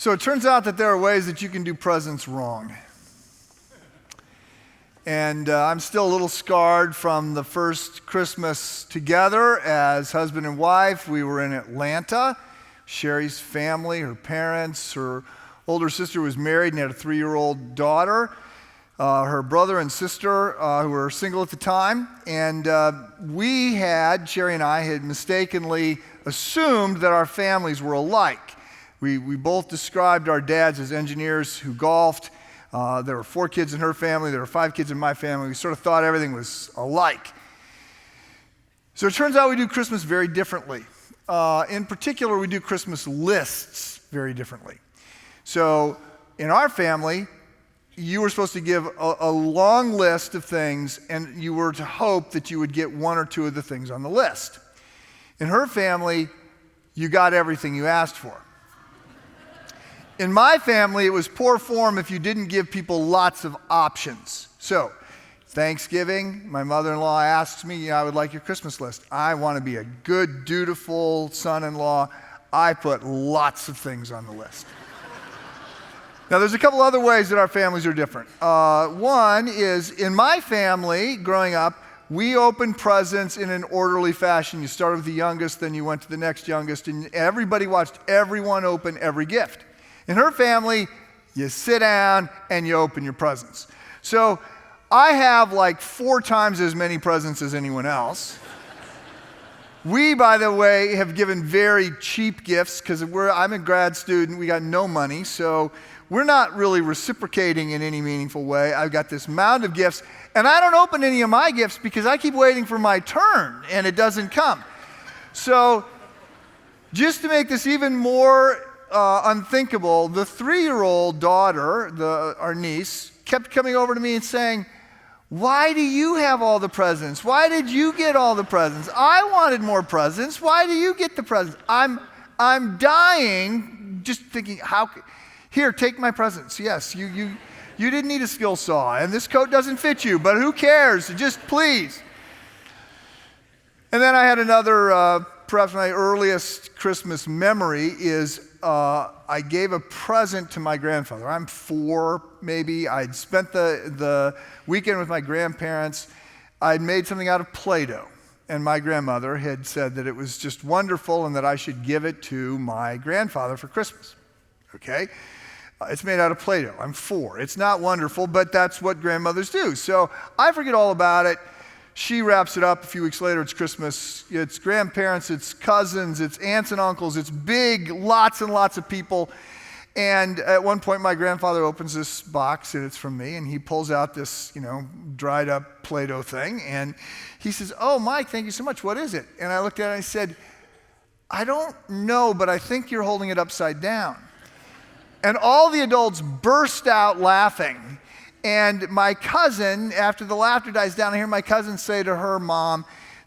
So it turns out that there are ways that you can do presents wrong. And I'm still a little scarred from the first Christmas together as husband and wife. We were in Atlanta. Sherry's family, her parents, her older sister was married and had a 3-year-old daughter. Her brother and sister who were single at the time. And Sherry and I had mistakenly assumed that our families were alike. We both described our dads as engineers who golfed. There were 4 kids in her family. There were 5 kids in my family. We sort of thought everything was alike. So it turns out we do Christmas very differently. In particular, we do Christmas lists very differently. So in our family, you were supposed to give a long list of things, and you were to hope that you would get 1 or 2 of the things on the list. In her family, you got everything you asked for. In my family, it was poor form if you didn't give people lots of options. So, Thanksgiving, my mother-in-law asks me, I would like your Christmas list. I want to be a good, dutiful son-in-law. I put lots of things on the list. Now, there's a couple other ways that our families are different. One is, in my family, growing up, we opened presents in an orderly fashion. You started with the youngest, then you went to the next youngest, and everybody watched everyone open every gift. In her family, you sit down and you open your presents. So I have like 4 times as many presents as anyone else. We, by the way, have given very cheap gifts because I'm a grad student. We got no money, so we're not really reciprocating in any meaningful way. I've got this mound of gifts, and I don't open any of my gifts because I keep waiting for my turn, and it doesn't come. So just to make this even more unthinkable, the 3-year-old daughter, our niece, kept coming over to me and saying, why do you have all the presents? Why did you get all the presents? I wanted more presents. Why do you get the presents? I'm dying just thinking, here, take my presents. Yes, you didn't need a skill saw, and this coat doesn't fit you, but who cares? Just please. And then I had another, perhaps my earliest Christmas memory is I gave a present to my grandfather. I'm 4, maybe. I'd spent the weekend with my grandparents. I'd made something out of Play-Doh, and my grandmother had said that it was just wonderful and that I should give it to my grandfather for Christmas. Okay? It's made out of Play-Doh. I'm 4. It's not wonderful, but that's what grandmothers do. So I forget all about it. She wraps it up. A few weeks later, it's Christmas. It's grandparents, it's cousins, it's aunts and uncles. It's big, lots and lots of people. And at one point, my grandfather opens this box, and it's from me, and he pulls out this, dried up Play-Doh thing, and he says, oh, Mike, thank you so much. What is it? And I looked at it, and I said, I don't know, but I think you're holding it upside down. And all the adults burst out laughing. And my cousin, after the laughter dies down, I hear my cousin say to her mom,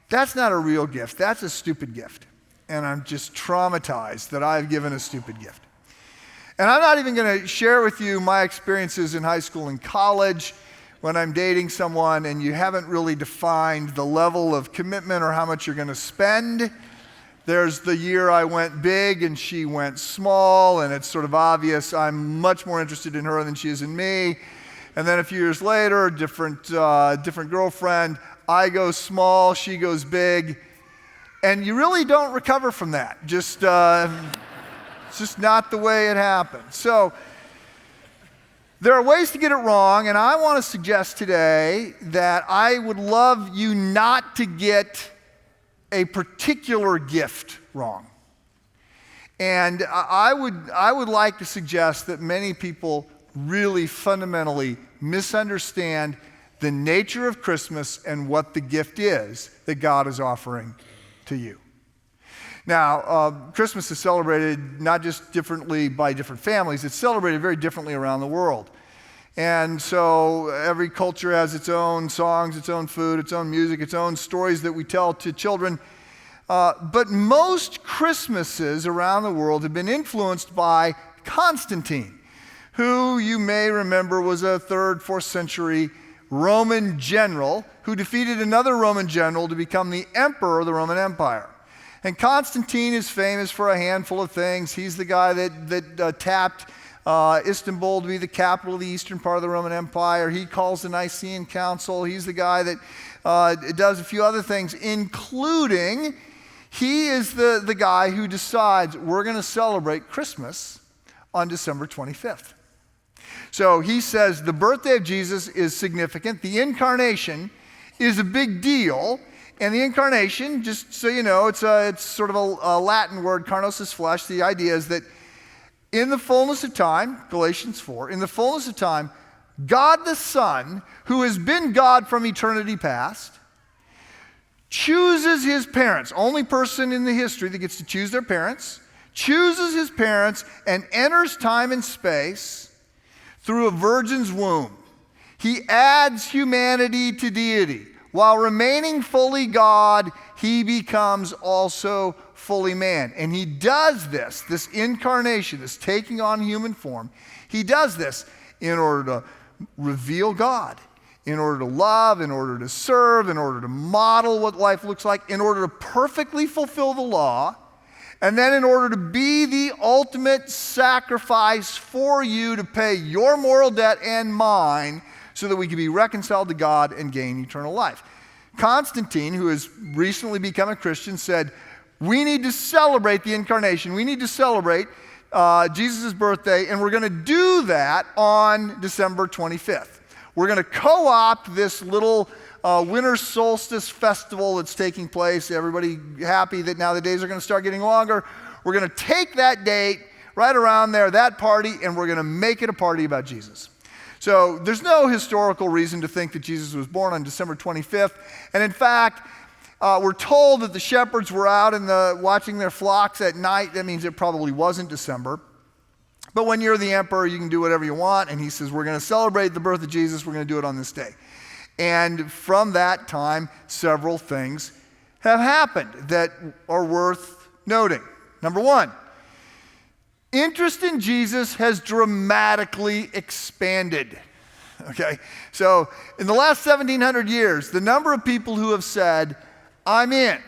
that's not a real gift, that's a stupid gift. And I'm just traumatized that I've given a stupid gift. And I'm not even going to share with you my experiences in high school and college when I'm dating someone and you haven't really defined the level of commitment or how much you're going to spend. There's the year I went big and she went small, and it's sort of obvious I'm much more interested in her than she is in me. And then a few years later, different girlfriend, I go small, she goes big. And you really don't recover from that. It's just not the way it happens. So there are ways to get it wrong, and I want to suggest today that I would love you not to get a particular gift wrong. And I would like to suggest that many people really fundamentally misunderstand the nature of Christmas and what the gift is that God is offering to you. Now, Christmas is celebrated not just differently by different families, it's celebrated very differently around the world. And so every culture has its own songs, its own food, its own music, its own stories that we tell to children. But most Christmases around the world have been influenced by Constantine, who you may remember was a 3rd, 4th century Roman general who defeated another Roman general to become the emperor of the Roman Empire. And Constantine is famous for a handful of things. He's the guy that tapped Istanbul to be the capital of the eastern part of the Roman Empire. He calls the Nicene Council. He's the guy that does a few other things, including he is the guy who decides we're going to celebrate Christmas on December 25th. So he says the birthday of Jesus is significant. The incarnation is a big deal. And the incarnation, just so you know, it's sort of a Latin word, carnos is flesh. The idea is that in the fullness of time, Galatians 4, in the fullness of time, God the Son, who has been God from eternity past, chooses his parents, only person in the history that gets to choose their parents, chooses his parents and enters time and space through a virgin's womb. He adds humanity to deity. While remaining fully God, he becomes also fully man. And he does this incarnation, this taking on human form, he does this in order to reveal God, in order to love, in order to serve, in order to model what life looks like, in order to perfectly fulfill the law, and then in order to be the ultimate sacrifice for you to pay your moral debt and mine, so that we can be reconciled to God and gain eternal life. Constantine, who has recently become a Christian, said, we need to celebrate the incarnation. We need to celebrate Jesus' birthday, and we're going to do that on December 25th. We're going to co-opt this little winter solstice festival that's taking place. Everybody happy that now the days are going to start getting longer. We're going to take that date right around there, that party, and we're going to make it a party about Jesus. So there's no historical reason to think that Jesus was born on December 25th. And in fact, we're told that the shepherds were out watching their flocks at night. That means it probably wasn't December. But when you're the emperor, you can do whatever you want. And he says, we're going to celebrate the birth of Jesus. We're going to do it on this day. And from that time, several things have happened that are worth noting. Number one, interest in Jesus has dramatically expanded. Okay, so in the last 1,700 years, the number of people who have said, I'm in.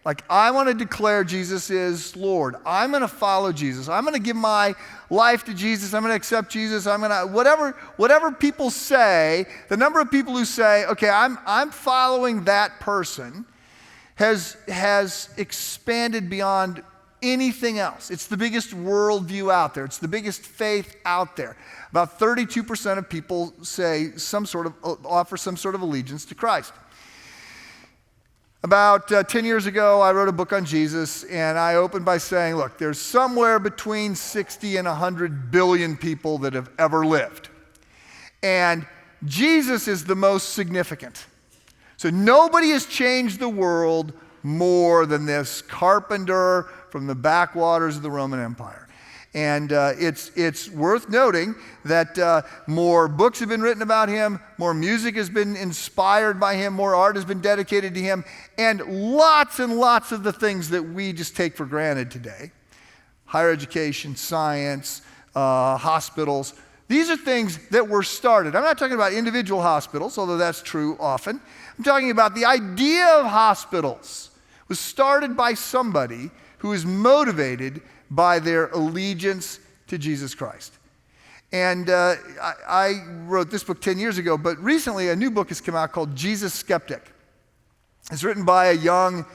Like, I want to declare Jesus is Lord. I'm going to follow Jesus. I'm going to give my life to Jesus. I'm going to accept Jesus. I'm going to, whatever people say, the number of people who say, okay, I'm following that person has expanded beyond anything else. It's the biggest worldview out there. It's the biggest faith out there. About 32% of people say offer some sort of allegiance to Christ. About 10 years ago, I wrote a book on Jesus, and I opened by saying, look, there's somewhere between 60 and 100 billion people that have ever lived. And Jesus is the most significant. So nobody has changed the world more than this carpenter from the backwaters of the Roman Empire. And it's worth noting that more books have been written about him, more music has been inspired by him, more art has been dedicated to him, and lots of the things that we just take for granted today, higher education, science, hospitals, these are things that were started. I'm not talking about individual hospitals, although that's true often. I'm talking about the idea of hospitals was started by somebody who is motivated by their allegiance to Jesus Christ. And I wrote this book 10 years ago, but recently a new book has come out called Jesus Skeptic. It's written by a young,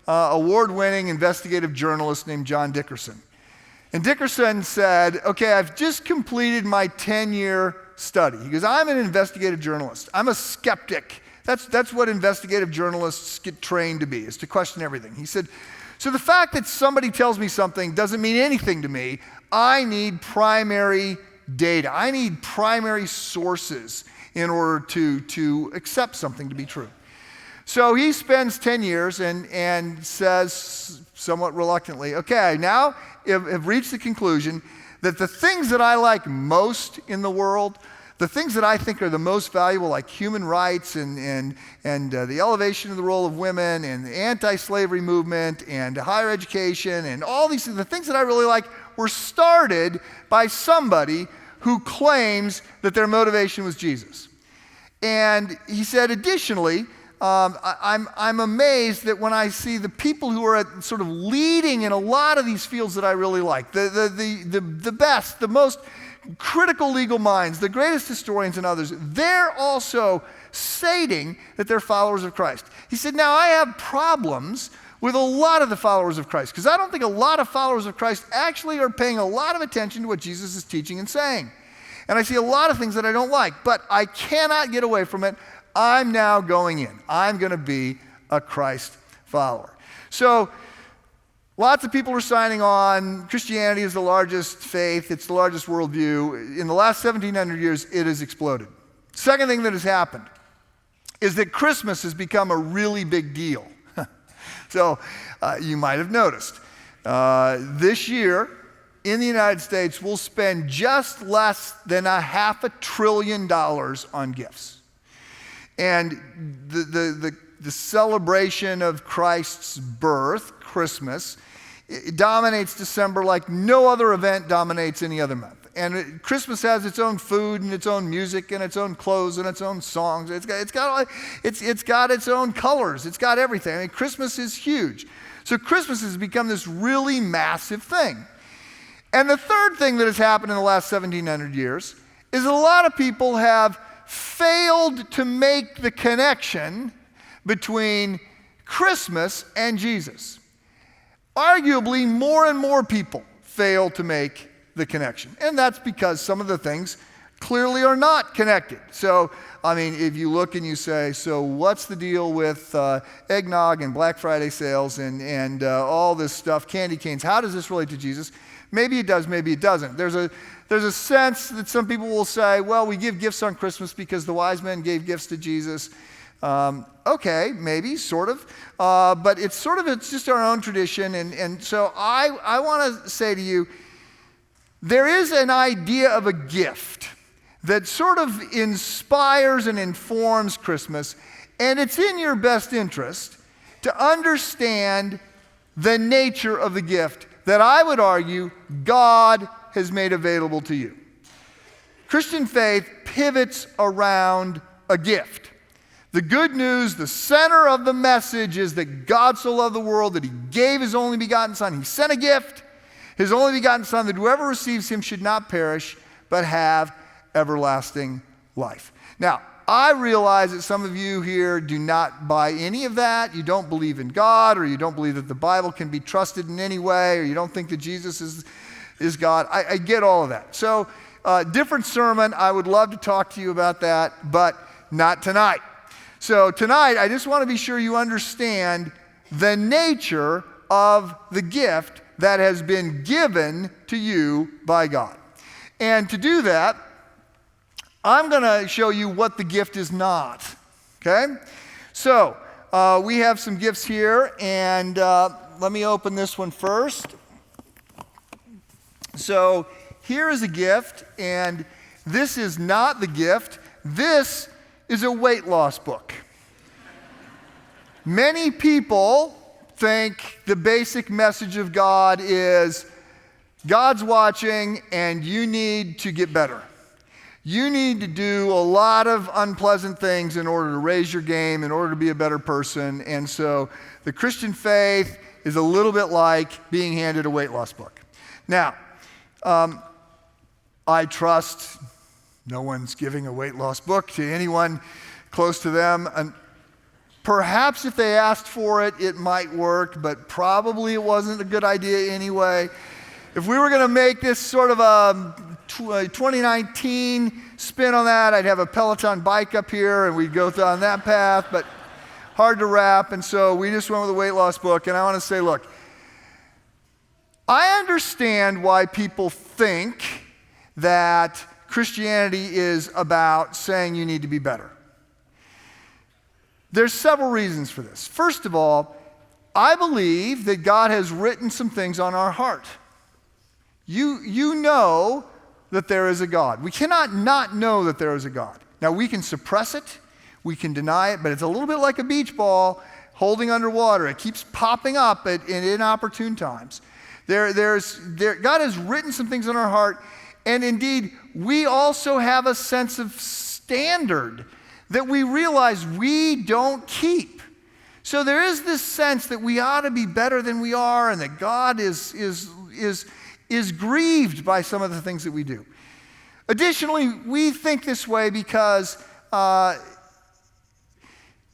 award-winning investigative journalist named John Dickerson. And Dickerson said, okay, I've just completed my 10-year study. He goes, I'm an investigative journalist. I'm a skeptic. That's what investigative journalists get trained to be, is to question everything. He said, so the fact that somebody tells me something doesn't mean anything to me. I need primary data. I need primary sources in order to accept something to be true. So he spends 10 years and says somewhat reluctantly, okay, I now have reached the conclusion that the things that I like most in the world, the things that I think are the most valuable, like human rights and the elevation of the role of women and the anti-slavery movement and higher education and all these things, the things that I really like were started by somebody who claims that their motivation was Jesus. And he said, additionally, I'm amazed that when I see the people who are sort of leading in a lot of these fields that I really like, the best, the most critical legal minds, the greatest historians and others, they're also stating that they're followers of Christ. He said, now I have problems with a lot of the followers of Christ, because I don't think a lot of followers of Christ actually are paying a lot of attention to what Jesus is teaching and saying. And I see a lot of things that I don't like, but I cannot get away from it. I'm now going in. I'm going to be a Christ follower. So lots of people are signing on. Christianity is the largest faith. It's the largest worldview. In the last 1,700 years, it has exploded. Second thing that has happened is that Christmas has become a really big deal. So you might have noticed. This year in the United States, we'll spend just less than $500 billion on gifts. And the celebration of Christ's birth, Christmas, it dominates December like no other event dominates any other month. And Christmas has its own food and its own music and its own clothes and its own songs. It's got its own colors. It's got everything. I mean, Christmas is huge. So Christmas has become this really massive thing. And the third thing that has happened in the last 1,700 years is a lot of people have failed to make the connection between Christmas and Jesus. Arguably, more and more people fail to make the connection. And that's because some of the things clearly are not connected. So, I mean, if you look and you say, so what's the deal with eggnog and Black Friday sales and all this stuff, candy canes, how does this relate to Jesus? Maybe it does, maybe it doesn't. There's a sense that some people will say, well, we give gifts on Christmas because the wise men gave gifts to Jesus. Okay, maybe, sort of. But it's just our own tradition. And so I want to say to you, there is an idea of a gift that sort of inspires and informs Christmas, and it's in your best interest to understand the nature of the gift that I would argue God has made available to you. Christian faith pivots around a gift. The good news, the center of the message is that God so loved the world that he gave his only begotten Son. He sent a gift, his only begotten Son, that whoever receives him should not perish, but have everlasting life. Now, I realize that some of you here do not buy any of that. You don't believe in God, or you don't believe that the Bible can be trusted in any way, or you don't think that Jesus is God. I get all of that. So, different sermon. I would love to talk to you about that, but not tonight. So tonight, I just want to be sure you understand the nature of the gift that has been given to you by God. And to do that, I'm going to show you what the gift is not, okay? So we have some gifts here, and let me open this one first. So here is a gift, and this is not the gift. This is a weight loss book. Many people think the basic message of God is God's watching and you need to get better. You need to do a lot of unpleasant things in order to raise your game, in order to be a better person. And so the Christian faith is a little bit like being handed a weight loss book. Now, I trust no one's giving a weight loss book to anyone close to them. And perhaps if they asked for it, it might work, but probably it wasn't a good idea anyway. If we were going to make this sort of a 2019 spin on that, I'd have a Peloton bike up here and we'd go down that path, but hard to wrap. And so we just went with a weight loss book. And I want to say, look, I understand why people think that Christianity is about saying you need to be better. There's several reasons for this. First of all, I believe that God has written some things on our heart. You know that there is a God. We cannot not know that there is a God. Now, we can suppress it, we can deny it, but it's a little bit like a beach ball holding underwater. It keeps popping up at inopportune times. God has written some things on our heart, and indeed, we also have a sense of standard that we realize we don't keep. So there is this sense that we ought to be better than we are, and that God is grieved by some of the things that we do. Additionally, we think this way because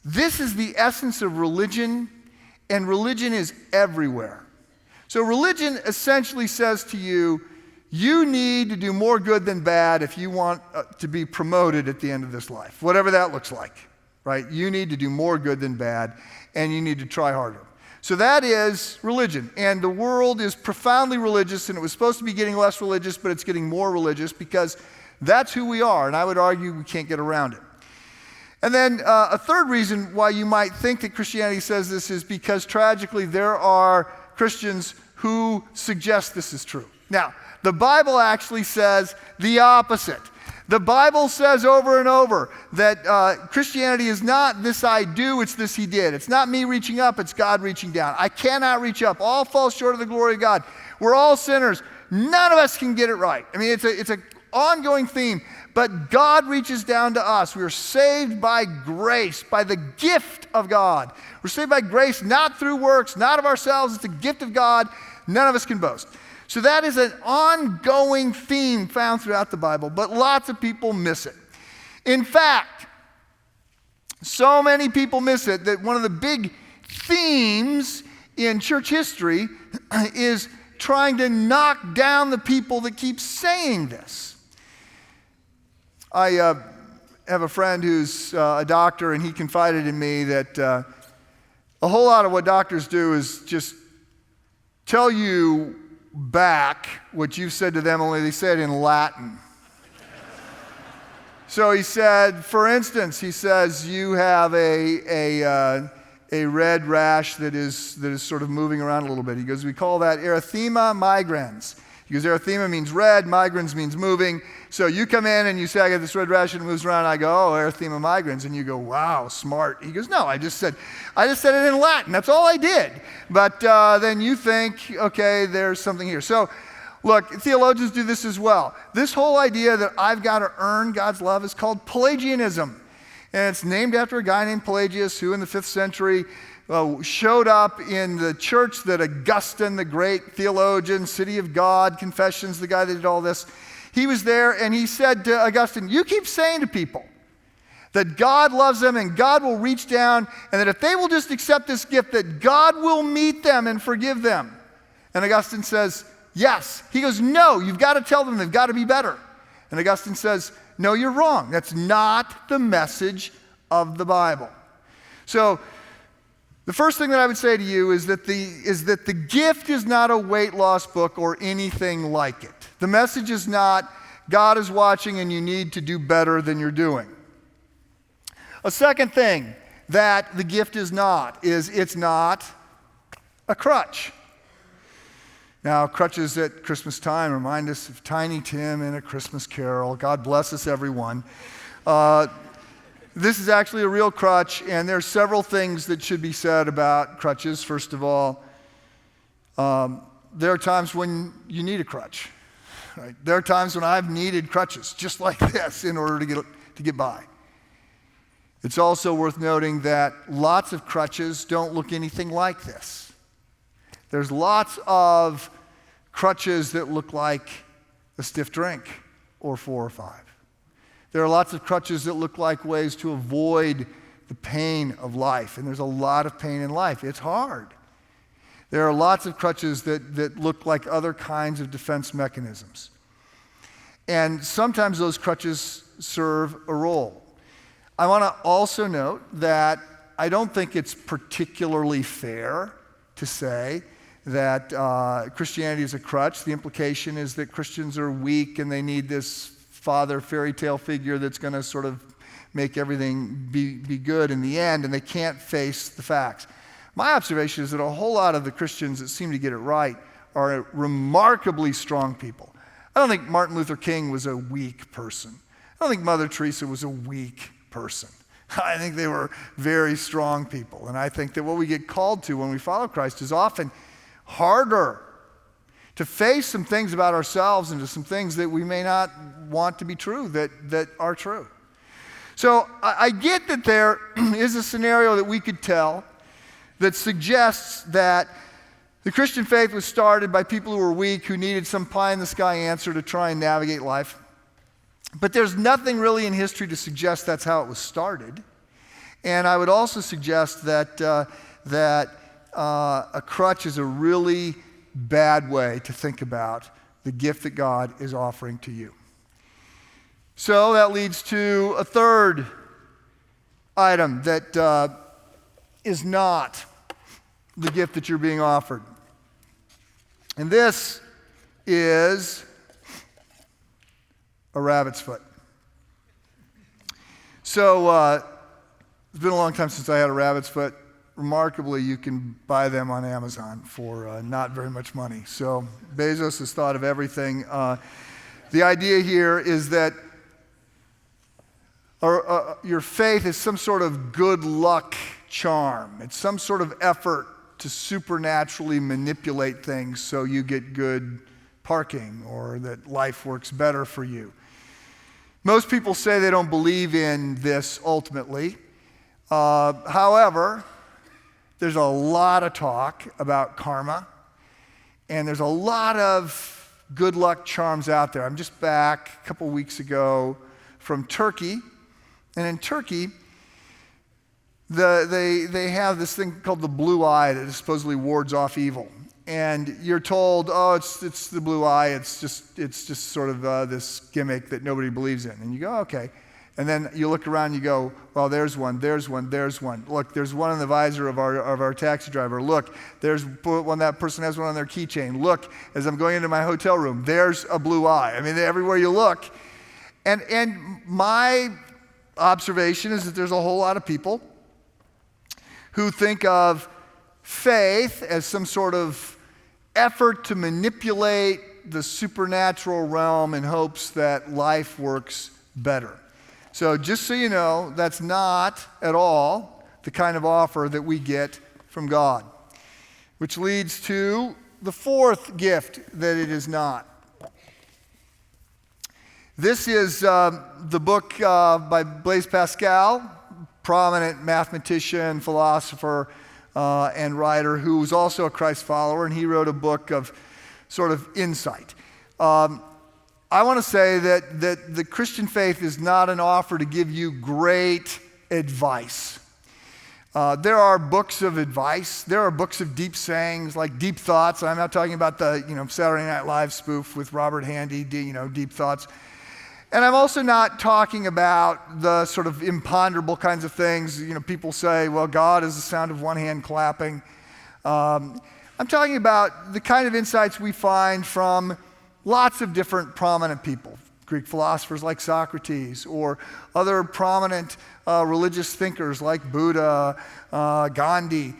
this is the essence of religion, and religion is everywhere. So religion essentially says to you, you need to do more good than bad if you want to be promoted at the end of this life, whatever that looks like, right? You need to do more good than bad, and you need to try harder. So that is religion, and the world is profoundly religious, and it was supposed to be getting less religious, but it's getting more religious because that's who we are, and I would argue we can't get around it. And then a third reason why you might think that Christianity says this is because tragically there are Christians who suggest this is true. Now, the Bible actually says the opposite. The Bible says over and over that Christianity is not this I do, it's this he did. It's not me reaching up, it's God reaching down. I cannot reach up. All fall short of the glory of God. We're all sinners. None of us can get it right. I mean, it's an ongoing theme, but God reaches down to us. We are saved by grace, by the gift of God. We're saved by grace, not through works, not of ourselves. It's a gift of God. None of us can boast. So that is an ongoing theme found throughout the Bible, but lots of people miss it. In fact, so many people miss it that one of the big themes in church history is trying to knock down the people that keep saying this. I have a friend who's a doctor, and he confided in me that a whole lot of what doctors do is just tell you back what you've said to them, only they say it in Latin. So he said, for instance, he says, you have a red rash that is sort of moving around a little bit. He goes, we call that erythema migrans. He goes, erythema means red, migrans means moving. So you come in and you say, I got this red rash and it moves around. I go, oh, erythema migrans. And you go, wow, smart. He goes, no, I just said it in Latin. That's all I did. But then you think, okay, there's something here. So look, theologians do this as well. This whole idea that I've got to earn God's love is called Pelagianism. And it's named after a guy named Pelagius who in the 5th century showed up in the church that Augustine, the great theologian, City of God, Confessions, the guy that did all this, he was there and he said to Augustine, you keep saying to people that God loves them and God will reach down and that if they will just accept this gift that God will meet them and forgive them. And Augustine says, yes. He goes, no, you've got to tell them they've got to be better. And Augustine says, no, you're wrong. That's not the message of the Bible. So the first thing that I would say to you is that the gift is not a weight loss book or anything like it. The message is not God is watching and you need to do better than you're doing. A second thing that the gift is not is it's not a crutch. Now, crutches at Christmas time remind us of Tiny Tim in A Christmas Carol. God bless us, everyone. This is actually a real crutch, and there are several things that should be said about crutches. First of all, there are times when you need a crutch. Right? There are times when I've needed crutches, just like this, in order to get by. It's also worth noting that lots of crutches don't look anything like this. There's lots of crutches that look like a stiff drink or 4 or 5. There are lots of crutches that look like ways to avoid the pain of life, and there's a lot of pain in life. It's hard. There are lots of crutches that look like other kinds of defense mechanisms. And sometimes those crutches serve a role. I want to also note that I don't think it's particularly fair to say that Christianity is a crutch. The implication is that Christians are weak and they need this father fairy tale figure that's going to sort of make everything be good in the end, and they can't face the facts. My observation is that a whole lot of the Christians that seem to get it right are remarkably strong people. I don't think Martin Luther King was a weak person. I don't think Mother Teresa was a weak person. I think they were very strong people. And I think that what we get called to when we follow Christ is often harder to face some things about ourselves and to some things that we may not want to be true that are true. So I get that there is a scenario that we could tell that suggests that the Christian faith was started by people who were weak, who needed some pie-in-the-sky answer to try and navigate life. But there's nothing really in history to suggest that's how it was started. And I would also suggest that a crutch is a really bad way to think about the gift that God is offering to you. So that leads to a third item that is not the gift that you're being offered. And this is a rabbit's foot. So it's been a long time since I had a rabbit's foot. Remarkably, you can buy them on Amazon for not very much money. So Bezos has thought of everything. The idea here is that your faith is some sort of good luck charm. It's some sort of effort to supernaturally manipulate things so you get good parking or that life works better for you. Most people say they don't believe in this ultimately. However, there's a lot of talk about karma, and there's a lot of good luck charms out there. I'm just back a couple weeks ago from Turkey, and in Turkey, they have this thing called the blue eye that supposedly wards off evil. And you're told, oh, it's the blue eye. It's just sort of this gimmick that nobody believes in. And you go, okay. And then you look around and you go, well, there's one. Look, there's one in the visor of our taxi driver. Look, there's one, that person has one on their keychain. Look, as I'm going into my hotel room, there's a blue eye. I mean, everywhere you look. And my observation is that there's a whole lot of people who think of faith as some sort of effort to manipulate the supernatural realm in hopes that life works better. So just so you know, that's not at all the kind of offer that we get from God. Which leads to the fourth gift that it is not. This is the book by Blaise Pascal, prominent mathematician, philosopher, and writer who was also a Christ follower, and he wrote a book of sort of insight. I want to say that the Christian faith is not an offer to give you great advice. There are books of advice. There are books of deep sayings, like Deep Thoughts. I'm not talking about the Saturday Night Live spoof with Robert Handy, Deep Thoughts. And I'm also not talking about the sort of imponderable kinds of things. People say, well, God is the sound of one hand clapping. I'm talking about the kind of insights we find from lots of different prominent people, Greek philosophers like Socrates, or other prominent religious thinkers like Buddha, Gandhi.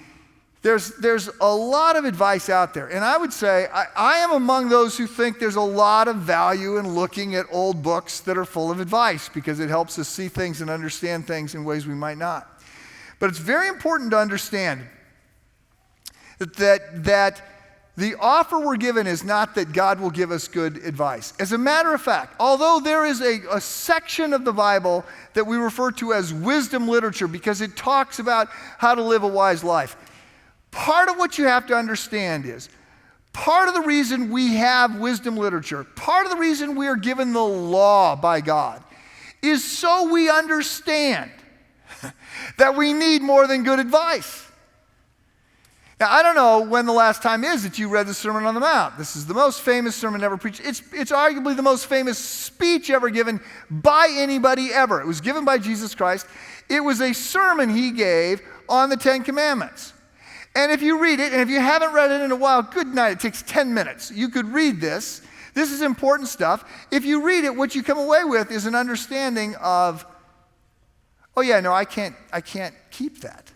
There's a lot of advice out there. And I would say I am among those who think there's a lot of value in looking at old books that are full of advice because it helps us see things and understand things in ways we might not. But it's very important to understand that the offer we're given is not that God will give us good advice. As a matter of fact, although there is a section of the Bible that we refer to as wisdom literature because it talks about how to live a wise life, part of what you have to understand is, part of the reason we have wisdom literature, part of the reason we are given the law by God, is so we understand that we need more than good advice. Now, I don't know when the last time is that you read the Sermon on the Mount. This is the most famous sermon ever preached. It's arguably the most famous speech ever given by anybody ever. It was given by Jesus Christ. It was a sermon he gave on the Ten Commandments. And if you read it, and if you haven't read it in a while, good night, it takes 10 minutes. You could read this. This is important stuff. If you read it, what you come away with is an understanding of, oh yeah, no, I can't keep that.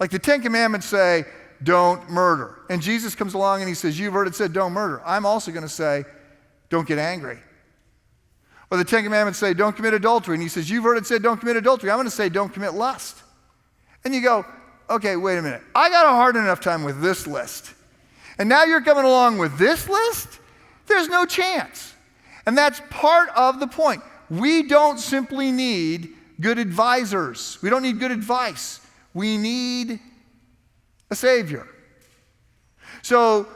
Like the Ten Commandments say, don't murder. And Jesus comes along and he says, you've heard it said, don't murder. I'm also going to say, don't get angry. Or the Ten Commandments say, don't commit adultery. And he says, you've heard it said, don't commit adultery. I'm going to say, don't commit lust. And you go, okay, wait a minute. I got a hard enough time with this list. And now you're coming along with this list? There's no chance. And that's part of the point. we don't simply need good advisors. We don't need good advice. We need a Savior. So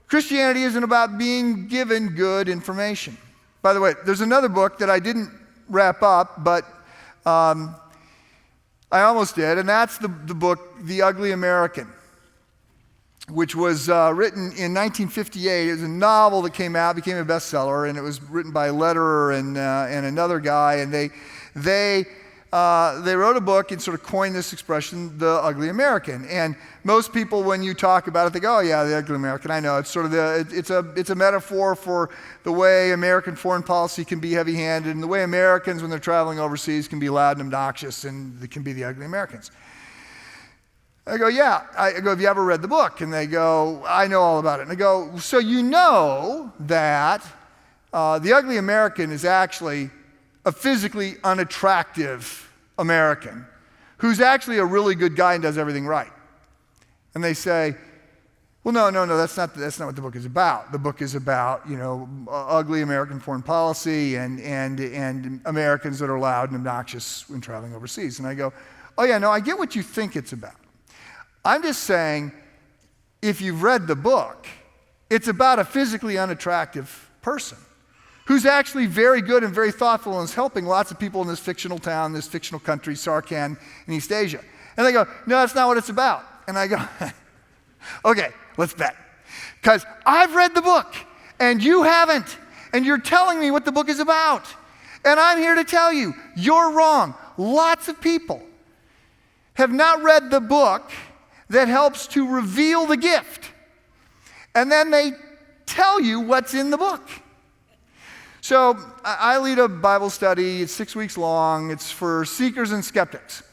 Christianity isn't about being given good information. By the way, there's another book that I didn't wrap up, but I almost did, and that's the book, The Ugly American, which was written in 1958. It was a novel that came out, became a bestseller, and it was written by a letterer and another guy, and they wrote a book and sort of coined this expression, the ugly American. And most people, when you talk about it, they go, oh yeah, the ugly American, I know. It's sort of it's a metaphor for the way American foreign policy can be heavy-handed and the way Americans, when they're traveling overseas, can be loud and obnoxious, and they can be the ugly Americans. I go, yeah. I go, have you ever read the book? And they go, I know all about it. And I go, so you know that the ugly American is actually a physically unattractive American who's actually a really good guy and does everything right. And they say, well, no, that's not what the book is about. The book is about, ugly American foreign policy and Americans that are loud and obnoxious when traveling overseas. And I go, oh yeah, no, I get what you think it's about. I'm just saying, if you've read the book, it's about a physically unattractive person who's actually very good and very thoughtful and is helping lots of people in this fictional town, this fictional country, Sarkhan in East Asia. And they go, no, that's not what it's about. And I go, okay, let's bet. Because I've read the book and you haven't, and you're telling me what the book is about. And I'm here to tell you, you're wrong. Lots of people have not read the book that helps to reveal the gift. And then they tell you what's in the book. So I lead a Bible study. It's 6 weeks long. It's for seekers and skeptics.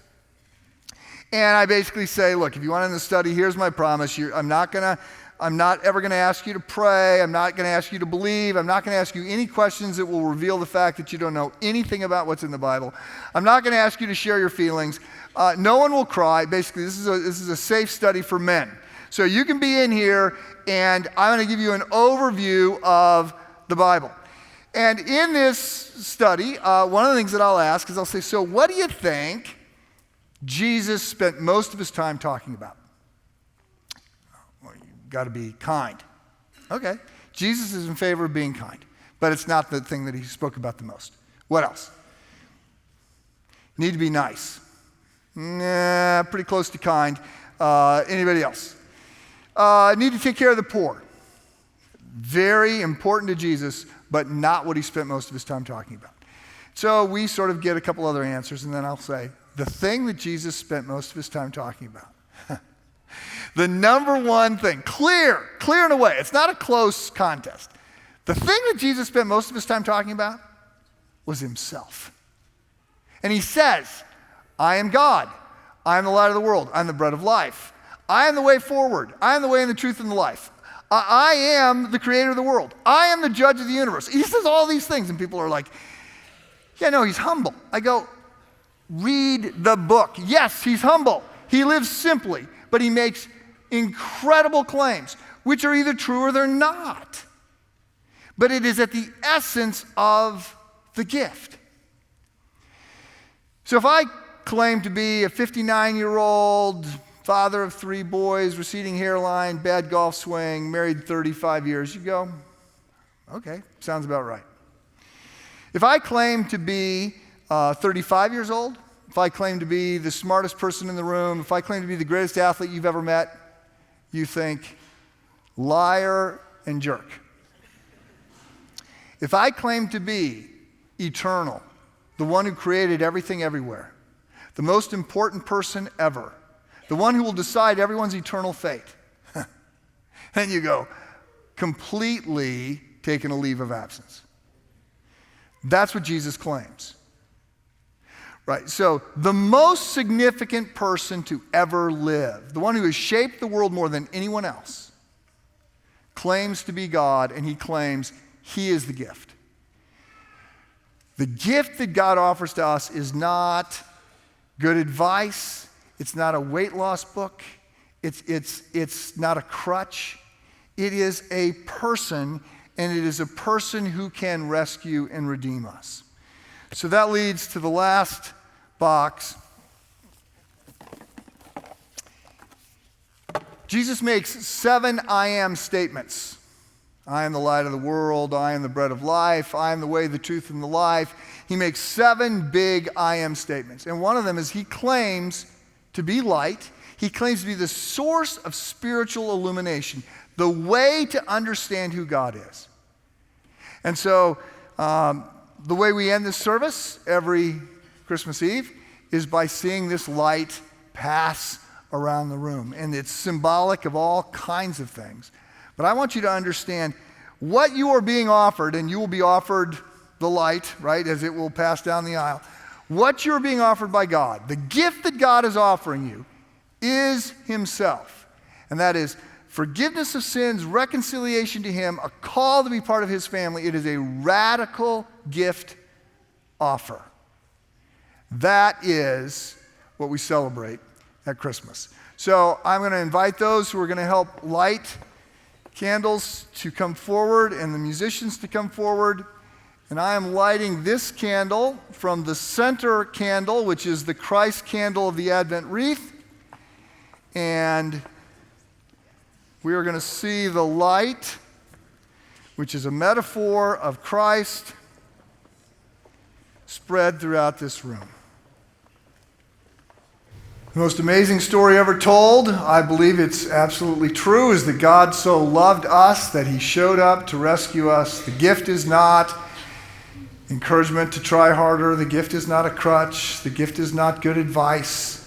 And I basically say, look, if you want to end the study, here's my promise. I'm not ever going to ask you to pray. I'm not going to ask you to believe. I'm not going to ask you any questions that will reveal the fact that you don't know anything about what's in the Bible. I'm not going to ask you to share your feelings. No one will cry. Basically, this is a safe study for men. So you can be in here, and I'm going to give you an overview of the Bible. And in this study, one of the things that I'll ask is I'll say, so what do you think Jesus spent most of his time talking about? Well, you've got to be kind. Okay. Jesus is in favor of being kind, but it's not the thing that he spoke about the most. What else? Need to be nice. Nah, pretty close to kind. Anybody else? Need to take care of the poor. Very important to Jesus, but not what he spent most of his time talking about. So we sort of get a couple other answers, and then I'll say, the thing that Jesus spent most of his time talking about, the number one thing, clear and away, it's not a close contest. The thing that Jesus spent most of his time talking about was himself. And he says, I am God. I am the light of the world. I'm the bread of life. I am the way forward. I am the way and the truth and the life. I am the creator of the world. I am the judge of the universe. He says all these things, and people are like, yeah, no, he's humble. I go, read the book. Yes, he's humble. He lives simply, but he makes incredible claims, which are either true or they're not. But it is at the essence of the gift. So if I claim to be a 59-year-old father of 3 boys, receding hairline, bad golf swing, married 35 years, you go, okay, sounds about right. If I claim to be 35 years old, if I claim to be the smartest person in the room, if I claim to be the greatest athlete you've ever met, you think liar and jerk. If I claim to be eternal, the one who created everything everywhere, the most important person ever, the one who will decide everyone's eternal fate, then you go, completely taking a leave of absence. That's what Jesus claims. Right, so the most significant person to ever live, the one who has shaped the world more than anyone else, claims to be God, and he claims he is the gift. The gift that God offers to us is not good advice. It's not a weight loss book. It's not a crutch. It is a person, and it is a person who can rescue and redeem us. So that leads to the last box. Jesus makes 7 I am statements. I am the light of the world. I am the bread of life. I am the way, the truth, and the life. He makes 7 big I am statements. And one of them is he claims to be light. He claims to be the source of spiritual illumination, the way to understand who God is. And so the way we end this service every Christmas Eve is by seeing this light pass around the room. And it's symbolic of all kinds of things. But I want you to understand what you are being offered, and you will be offered the light, right, as it will pass down the aisle. What you're being offered by God, the gift that God is offering you, is himself. And that is forgiveness of sins, reconciliation to him, a call to be part of his family. It is a radical gift offer. That is what we celebrate at Christmas. So I'm going to invite those who are going to help light candles to come forward and the musicians to come forward. And I am lighting this candle from the center candle, which is the Christ candle of the Advent wreath. And we are going to see the light, which is a metaphor of Christ, spread throughout this room. The most amazing story ever told, I believe it's absolutely true, is that God so loved us that he showed up to rescue us. The gift is not encouragement to try harder. The gift is not a crutch. The gift is not good advice.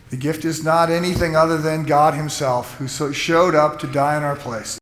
The gift is not anything other than God himself, who showed up to die in our place.